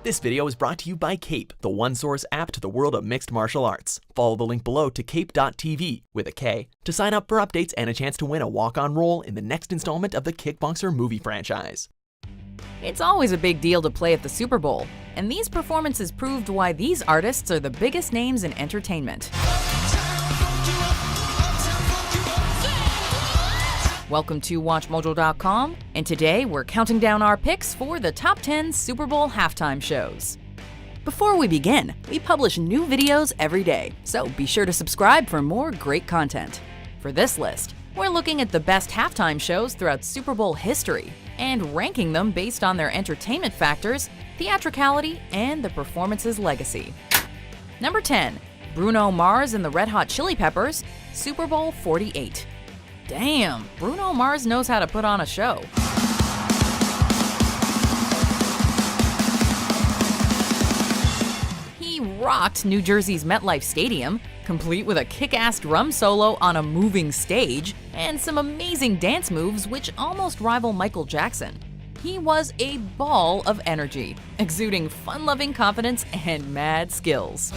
This video is brought to you by Cape, the one-source app to the world of mixed martial arts. Follow the link below to cape.tv, with a K, to sign up for updates and a chance to win a walk-on role in the next installment of the Kickboxer movie franchise. It's always a big deal to play at the Super Bowl, and these performances proved why these artists are the biggest names in entertainment. Welcome to WatchMojo.com, and today we're counting down our picks for the top 10 Super Bowl halftime shows. Before we begin, we publish new videos every day, so be sure to subscribe for more great content. For this list, we're looking at the best halftime shows throughout Super Bowl history and ranking them based on their entertainment factors, theatricality, and the performance's legacy. Number 10. Bruno Mars and the Red Hot Chili Peppers, Super Bowl 48. Damn, Bruno Mars knows how to put on a show. He rocked New Jersey's MetLife Stadium, complete with a kick-ass drum solo on a moving stage and some amazing dance moves which almost rival Michael Jackson. He was a ball of energy, exuding fun-loving confidence and mad skills.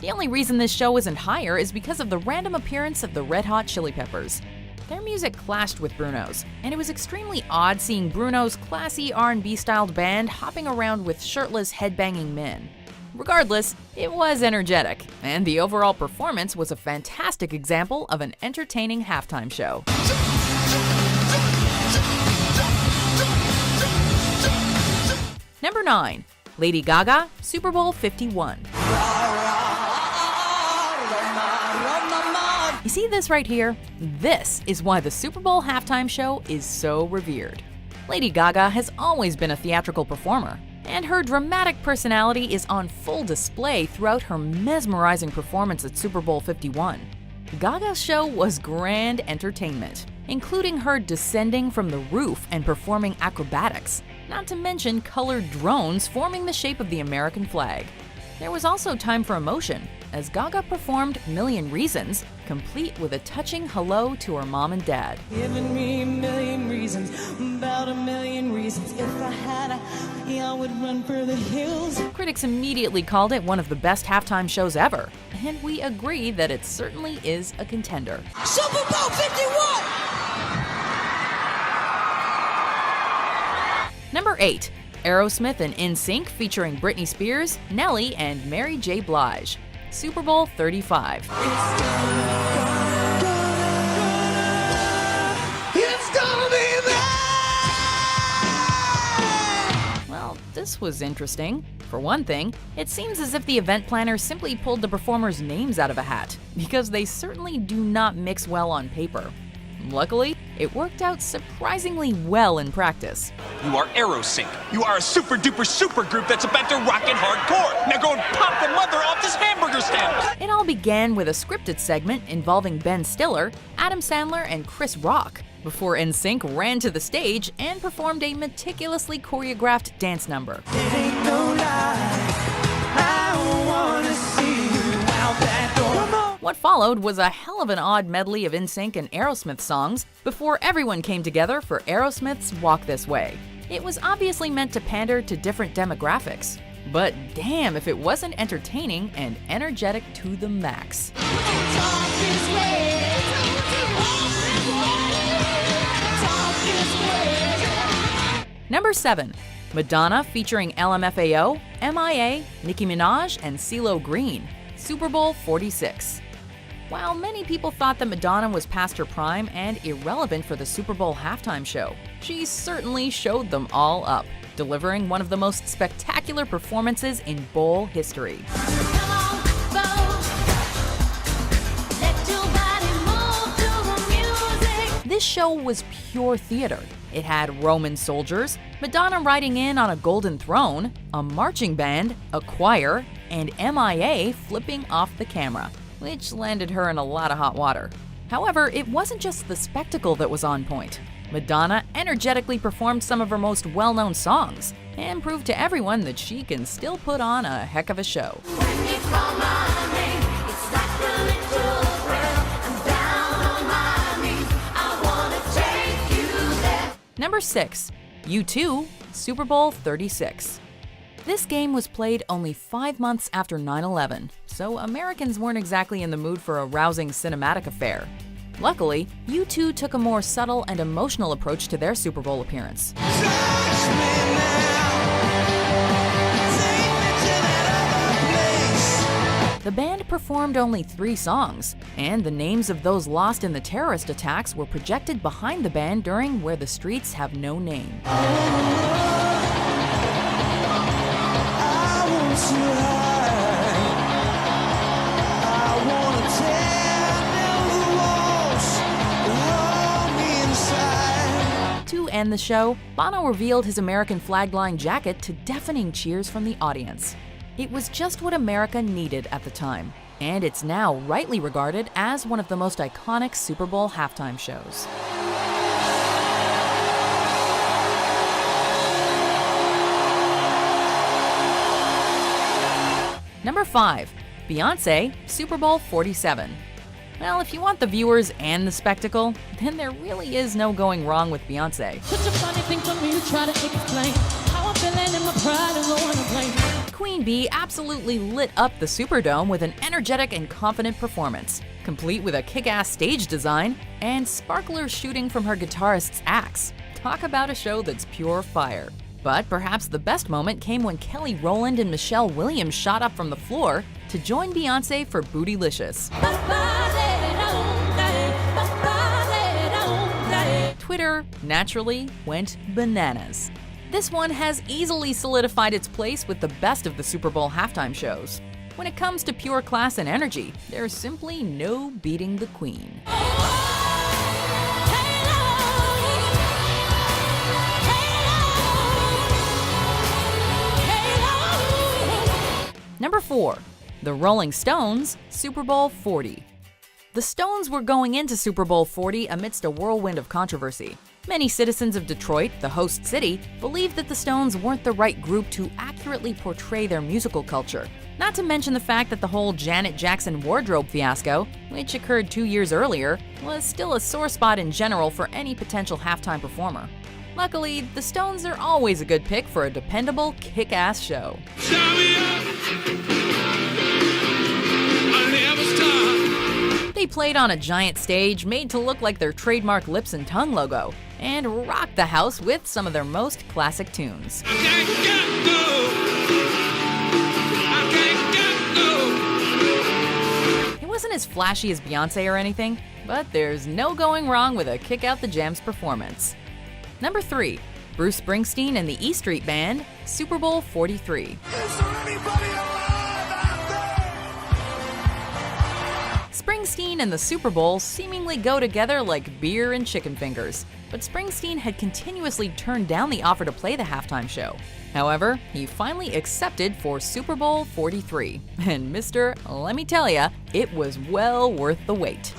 The only reason this show isn't higher is because of the random appearance of the Red Hot Chili Peppers. Their music clashed with Bruno's, and it was extremely odd seeing Bruno's classy R&B-styled band hopping around with shirtless, headbanging men. Regardless, it was energetic, and the overall performance was a fantastic example of an entertaining halftime show. Number 9. Lady Gaga, Super Bowl 51. You see this right here? This is why the Super Bowl halftime show is so revered. Lady Gaga has always been a theatrical performer, and her dramatic personality is on full display throughout her mesmerizing performance at Super Bowl 51. Gaga's show was grand entertainment, including her descending from the roof and performing acrobatics, not to mention colored drones forming the shape of the American flag. There was also time for emotion, as Gaga performed Million Reasons, complete with a touching hello to her mom and dad. Giving me a million reasons, about a million reasons. If I had I would run for the hills. Critics immediately called it one of the best halftime shows ever, and we agree that it certainly is a contender. Super Bowl 51! Number 8. Aerosmith and NSYNC featuring Britney Spears, Nelly, and Mary J. Blige. Super Bowl 35. It's gonna be there! Well, this was interesting. For one thing, it seems as if the event planners simply pulled the performers' names out of a hat, because they certainly do not mix well on paper. Luckily, it worked out surprisingly well in practice. You are Aerosmith. You are a super-duper super group that's about to rock it hardcore. Now go and pop the mother off this hamburger stand. It all began with a scripted segment involving Ben Stiller, Adam Sandler, and Chris Rock, before NSYNC ran to the stage and performed a meticulously choreographed dance number. It ain't no lie. I wanna see you out that door. Come on. What followed was a hell of an odd medley of NSYNC and Aerosmith songs before everyone came together for Aerosmith's Walk This Way. It was obviously meant to pander to different demographics, but damn if it wasn't entertaining and energetic to the max. Number 7. Madonna featuring LMFAO, M.I.A, Nicki Minaj, and CeeLo Green, Super Bowl 46. While many people thought that Madonna was past her prime and irrelevant for the Super Bowl halftime show, she certainly showed them all up, delivering one of the most spectacular performances in bowl history. This show was pure theater. It had Roman soldiers, Madonna riding in on a golden throne, a marching band, a choir, and M.I.A flipping off the camera, which landed her in a lot of hot water. However, it wasn't just the spectacle that was on point. Madonna energetically performed some of her most well-known songs and proved to everyone that she can still put on a heck of a show. When you call my name, it's like a little prayer. I'm down on my knees. I wanna take you Number 6. U2, Super Bowl 36. This game was played only 5 months after 9/11, so Americans weren't exactly in the mood for a rousing cinematic affair. Luckily, U2 took a more subtle and emotional approach to their Super Bowl appearance. The band performed only 3 songs, and the names of those lost in the terrorist attacks were projected behind the band during Where the Streets Have No Name. To end the show, Bono revealed his American flag-line jacket to deafening cheers from the audience. It was just what America needed at the time, and it's now rightly regarded as one of the most iconic Super Bowl halftime shows. Number 5. Beyoncé, Super Bowl 47. Well, if you want the viewers and the spectacle, then there really is no going wrong with Beyoncé. Such a funny thing for me to try to explain how I'm feeling in my pride and rolling a plane. Queen Bee absolutely lit up the Superdome with an energetic and confident performance, complete with a kick-ass stage design and sparklers shooting from her guitarist's axe. Talk about a show that's pure fire. But perhaps the best moment came when Kelly Rowland and Michelle Williams shot up from the floor to join Beyoncé for Bootylicious. Twitter, naturally, went bananas. This one has easily solidified its place with the best of the Super Bowl halftime shows. When it comes to pure class and energy, there's simply no beating the Queen. Number 4. The Rolling Stones, Super Bowl 40. The Stones were going into Super Bowl 40 amidst a whirlwind of controversy. Many citizens of Detroit, the host city, believed that the Stones weren't the right group to accurately portray their musical culture. Not to mention the fact that the whole Janet Jackson wardrobe fiasco, which occurred 2 years earlier, was still a sore spot in general for any potential halftime performer. Luckily, the Stones are always a good pick for a dependable, kick-ass show. They played on a giant stage made to look like their trademark lips and tongue logo, and rocked the house with some of their most classic tunes. It wasn't as flashy as Beyoncé or anything, but there's no going wrong with a Kick Out the Jams performance. Number 3. Bruce Springsteen and the E Street Band, Super Bowl 43. Springsteen and the Super Bowl seemingly go together like beer and chicken fingers, but Springsteen had continuously turned down the offer to play the halftime show. However, he finally accepted for Super Bowl 43, and Mr. Let me tell ya, it was well worth the wait.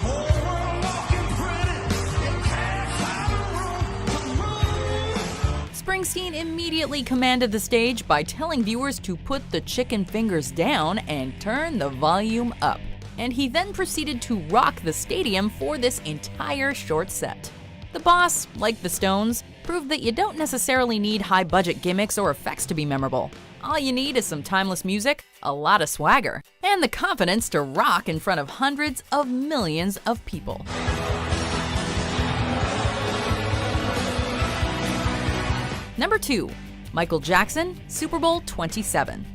Springsteen immediately commanded the stage by telling viewers to put the chicken fingers down and turn the volume up. And he then proceeded to rock the stadium for this entire short set. The boss, like the Stones, proved that you don't necessarily need high-budget gimmicks or effects to be memorable. All you need is some timeless music, a lot of swagger, and the confidence to rock in front of hundreds of millions of people. Number 2. Michael Jackson, Super Bowl 27.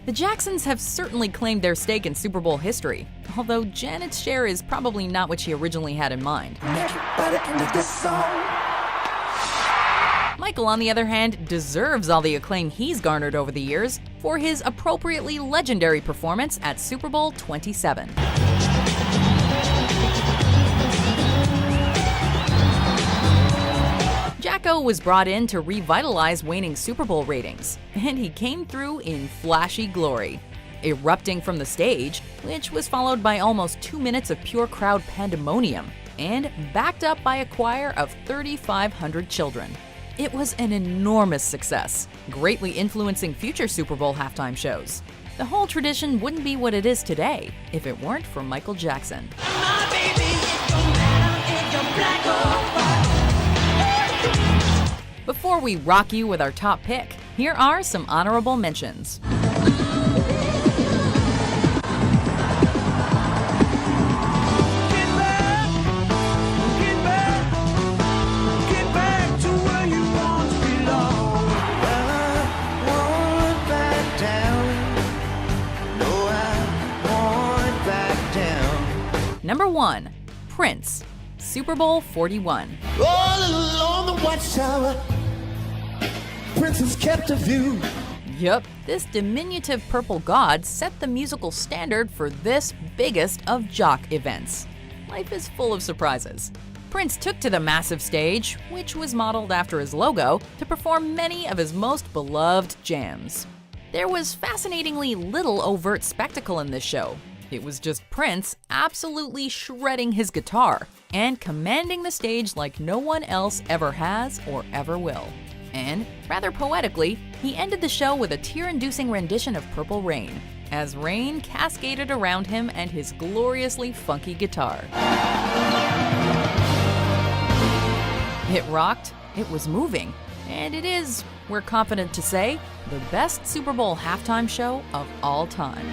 The Jacksons have certainly claimed their stake in Super Bowl history, although Janet's share is probably not what she originally had in mind. Michael, on the other hand, deserves all the acclaim he's garnered over the years for his appropriately legendary performance at Super Bowl 27. Jacko was brought in to revitalize waning Super Bowl ratings, and he came through in flashy glory, erupting from the stage, which was followed by almost 2 minutes of pure crowd pandemonium, and backed up by a choir of 3,500 children. It was an enormous success, greatly influencing future Super Bowl halftime shows. The whole tradition wouldn't be what it is today if it weren't for Michael Jackson. My baby, it don't matter if you're black or white. Before we rock you with our top pick, here are some honorable mentions. Number 1, Prince, Super Bowl 41. All along the watchtower, Princess kept a view. Yup, this diminutive purple god set the musical standard for this biggest of jock events. Life is full of surprises. Prince took to the massive stage, which was modeled after his logo, to perform many of his most beloved jams. There was fascinatingly little overt spectacle in this show. It was just Prince absolutely shredding his guitar and commanding the stage like no one else ever has or ever will. And, rather poetically, he ended the show with a tear-inducing rendition of Purple Rain, as rain cascaded around him and his gloriously funky guitar. It rocked, it was moving, and it is, we're confident to say, the best Super Bowl halftime show of all time.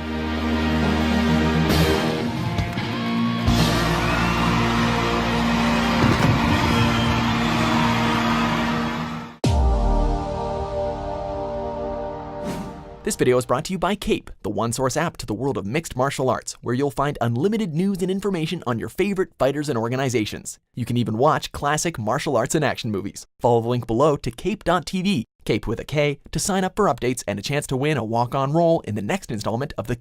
This video is brought to you by CAPE, the one-source app to the world of mixed martial arts, where you'll find unlimited news and information on your favorite fighters and organizations. You can even watch classic martial arts and action movies. Follow the link below to cape.tv, CAPE with a K, to sign up for updates and a chance to win a walk-on role in the next installment of the